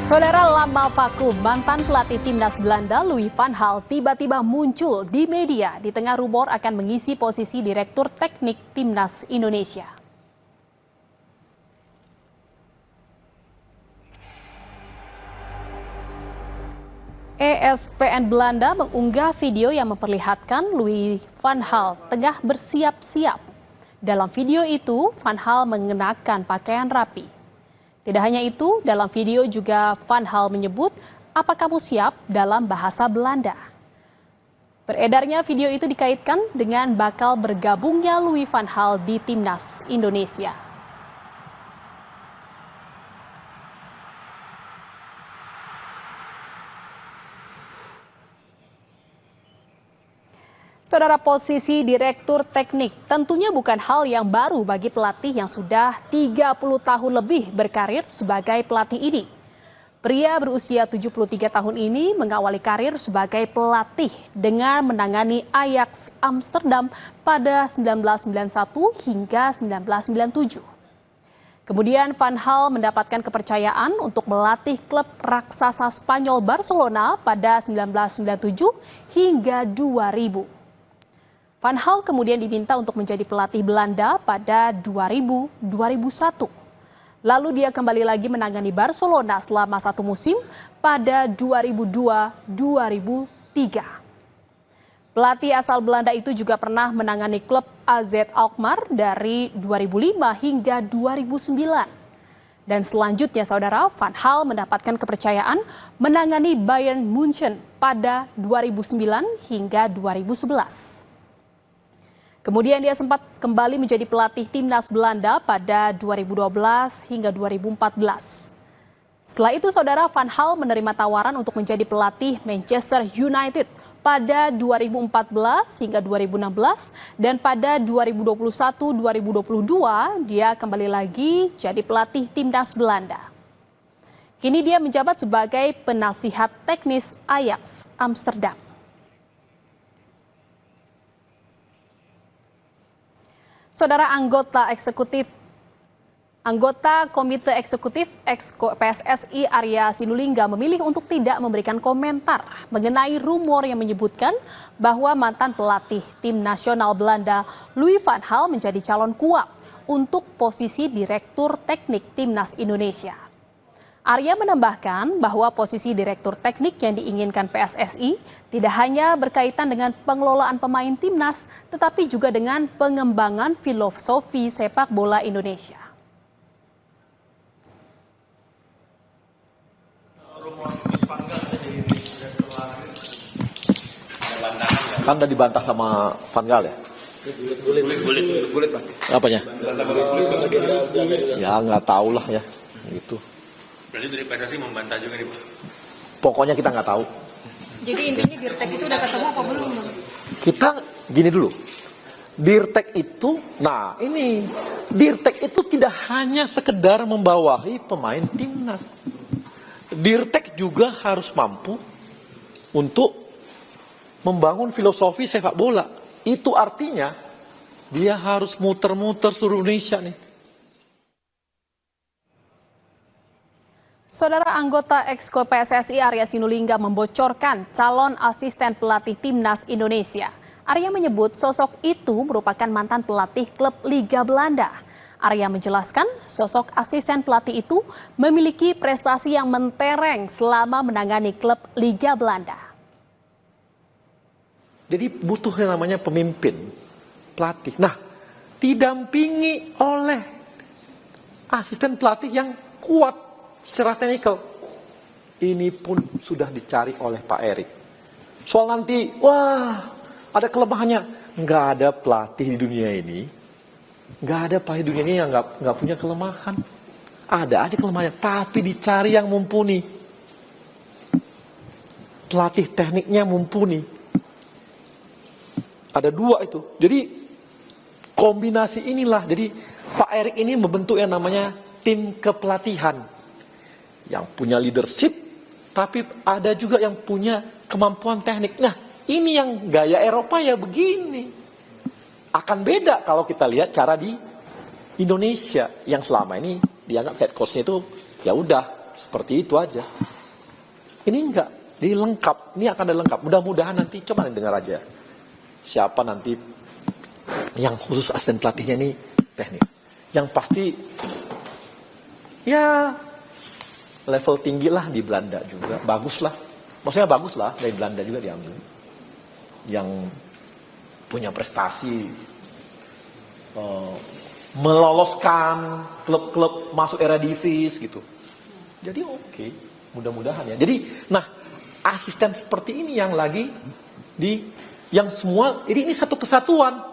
Saudara, lama vakum, mantan pelatih timnas Belanda Louis van Gaal tiba-tiba muncul di media di tengah rumor akan mengisi posisi Direktur Teknik Timnas Indonesia. ESPN Belanda mengunggah video yang memperlihatkan Louis van Gaal tengah bersiap-siap. Dalam video itu, Van Gaal mengenakan pakaian rapi. Tidak hanya itu, dalam video juga Van Gaal menyebut, "Apa kamu siap?" dalam bahasa Belanda. Beredarnya video itu dikaitkan dengan bakal bergabungnya Louis van Gaal di Timnas Indonesia. Saudara, posisi Direktur Teknik tentunya bukan hal yang baru bagi pelatih yang sudah 30 tahun lebih berkarir sebagai pelatih ini. Pria berusia 73 tahun ini mengawali karir sebagai pelatih dengan menangani Ajax Amsterdam pada 1991 hingga 1997. Kemudian Van Gaal mendapatkan kepercayaan untuk melatih klub raksasa Spanyol Barcelona pada 1997 hingga 2000. Van Gaal kemudian diminta untuk menjadi pelatih Belanda pada 2000-2001. Lalu dia kembali lagi menangani Barcelona selama satu musim pada 2002-2003. Pelatih asal Belanda itu juga pernah menangani klub AZ Alkmaar dari 2005 hingga 2009. Dan selanjutnya, saudara, Van Gaal mendapatkan kepercayaan menangani Bayern Munchen pada 2009 hingga 2011. Kemudian dia sempat kembali menjadi pelatih timnas Belanda pada 2012 hingga 2014. Setelah itu, saudara, Van Gaal menerima tawaran untuk menjadi pelatih Manchester United pada 2014 hingga 2016 dan pada 2021-2022 dia kembali lagi jadi pelatih timnas Belanda. Kini dia menjabat sebagai penasihat teknis Ajax Amsterdam. Saudara, anggota Komite Eksekutif PSSI Arya Sinulinga memilih untuk tidak memberikan komentar mengenai rumor yang menyebutkan bahwa mantan pelatih tim nasional Belanda Louis van Gaal menjadi calon kuat untuk posisi Direktur Teknik Timnas Indonesia. Arya menambahkan bahwa posisi Direktur Teknik yang diinginkan PSSI tidak hanya berkaitan dengan pengelolaan pemain timnas, tetapi juga dengan pengembangan filosofi sepak bola Indonesia. Kan udah dibantah sama Van Gaal ya? Gulit, Pak. Apanya? Ya nggak tahu lah ya, gitu. Berarti dari PSSI membantah juga nih, Pak? Pokoknya kita nggak tahu. Jadi intinya Dirtek itu udah ketemu apa belum? Kita gini dulu. Dirtek itu, Dirtek itu tidak hanya sekedar membawahi pemain timnas. Dirtek juga harus mampu untuk membangun filosofi sepak bola. Itu artinya dia harus muter-muter seluruh Indonesia nih. Saudara, anggota Exco PSSI Arya Sinulinga membocorkan calon asisten pelatih timnas Indonesia. Arya menyebut sosok itu merupakan mantan pelatih klub Liga Belanda. Arya menjelaskan sosok asisten pelatih itu memiliki prestasi yang mentereng selama menangani klub Liga Belanda. Jadi butuh yang namanya pemimpin, pelatih. Nah, didampingi oleh asisten pelatih yang kuat secara teknikal. Ini pun sudah dicari oleh Pak Erik. Soal nanti, ada kelemahannya. Nggak ada pelatih di dunia ini. Nggak ada pelatih di dunia ini yang nggak punya kelemahan. Ada aja kelemahannya, tapi dicari yang mumpuni. Pelatih tekniknya mumpuni. Ada dua itu. Jadi kombinasi inilah. Jadi Pak Erik ini membentuk yang namanya tim kepelatihan. Yang punya leadership, tapi ada juga yang punya kemampuan teknik. Nah, ini yang gaya Eropa ya begini. Akan beda kalau kita lihat cara di Indonesia yang selama ini dianggap head coach-nya itu ya udah seperti itu aja. Ini enggak, ini lengkap, ini akan ada lengkap. Mudah-mudahan nanti, coba dengar aja. Siapa nanti yang khusus asisten pelatihnya ini teknik. Yang pasti, ya level tinggi lah di Belanda juga. Bagus lah. Maksudnya bagus lah, dari Belanda juga diambil. Yang punya prestasi, meloloskan klub-klub masuk Eredivisie gitu. Jadi oke, mudah-mudahan ya. Jadi, nah asisten seperti ini yang lagi yang semua ini satu kesatuan.